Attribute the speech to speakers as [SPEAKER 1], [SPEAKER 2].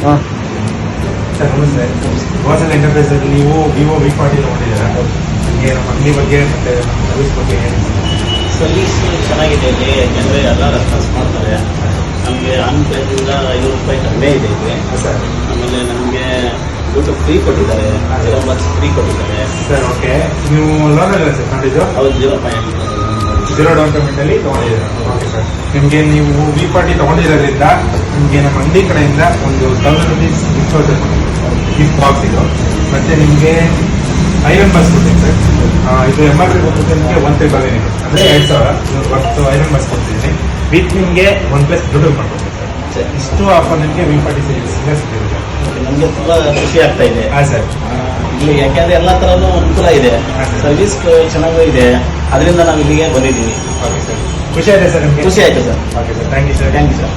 [SPEAKER 1] Sir ನಮಸ್ತೆ. Vasan enterprise ಅಲ್ಲಿ ನೀವು ವಿವೋ V40 ತಗೊಂಡಿದ್ದೀರಾ. ನಿಮಗೆ ನಮ್ಮ ಅಂಗಡಿ ಬಗ್ಗೆ ಮತ್ತೆ ನಮ್ಮ ಸರ್ವಿಸ್ ಬಗ್ಗೆ
[SPEAKER 2] ಸರ್ವಿಸ್ ಚೆನ್ನಾಗಿದೆ ಇಲ್ಲಿ, ಜನರೇ ಎಲ್ಲ ರೆಸ್ಪಾನ್ಸ್ ಮಾಡ್ತಾರೆ. ನಮಗೆ ಆನ್ ಪ್ರೈಸಿಂದ 500 ರೂಪಾಯಿ ಕಡಿಮೆ ಇದೆ ಇಲ್ಲಿ.
[SPEAKER 1] ಸರ್
[SPEAKER 2] ಆಮೇಲೆ ನಮಗೆ ಊಟ ಫ್ರೀ ಕೊಟ್ಟಿದ್ದಾರೆ, 0 ಬಸ್ ಫ್ರೀ ಕೊಟ್ಟಿದ್ದಾರೆ.
[SPEAKER 1] Sir okay. ನೀವು ಲೋನ್ ಅಲ್ಲ ಸರ್ ಕಂಡಿದ್ದು?
[SPEAKER 2] ಅವ್ರು 0
[SPEAKER 1] ಡೌನ್ ಪೇಮೆಂಟ್ ಅಲ್ಲಿ ತಗೊಂಡಿದ್ದೀರಾ. Okay sir. ನಿಮಗೆ ನೀವು V40 ತಗೊಂಡಿರೋದ್ರಿಂದ ನಿಮಗೆ ನಮ್ಮ ಅಂಗಡಿ ಕಡೆಯಿಂದ ಒಂದು 1000 rupees ಗಿಫ್ಟ್ ಬಾಕ್ಸ್ ಇದು. ಮತ್ತೆ ನಿಮಗೆ ಐರನ್ ಬಸ್ ಕೊಡ್ತೀನಿ ಸರ್. ಇದು MRP ಕೊಟ್ಟಿದ್ದು ನಿಮಗೆ 139 ಇದೆ, ಅಂದರೆ 2000 ವರ್ತು ಐರನ್ ಬಸ್ ಕೊಡ್ತಿದ್ದೀನಿ. ವಿತ್ ನಿಮಗೆ OnePlus ಬ್ಲೂಟೂತ್ ಮಾಡ್ಕೊಡ್ತೀನಿ ಸರ್. ಇಷ್ಟು ಆಫರ್ ನಿಮಗೆ V40 ಸಿಗುತ್ತೆ.
[SPEAKER 2] ನಮಗೆ ತುಂಬ ಖುಷಿ ಆಗ್ತಾ ಇದೆ.
[SPEAKER 1] ಹಾಂ ಸರ್.
[SPEAKER 2] ಇಲ್ಲಿ ಯಾಕೆಂದ್ರೆ ಎಲ್ಲ ಥರನೂ ಅನುಕೂಲ ಇದೆ, ಸರ್ವಿಸ್ ಚೆನ್ನಾಗೂ ಇದೆ. ಅದರಿಂದ ನಾವು ಇಲ್ಲಿಗೆ ಬಂದಿದ್ದೀವಿ.
[SPEAKER 1] Okay sir. ಖುಷಿ ಆಗಿದೆ ಸರ್ ನಿಮಗೆ?
[SPEAKER 2] ಖುಷಿ ಆಯಿತು sir.
[SPEAKER 1] Okay sir. Thank you sir.
[SPEAKER 2] Thank you sir.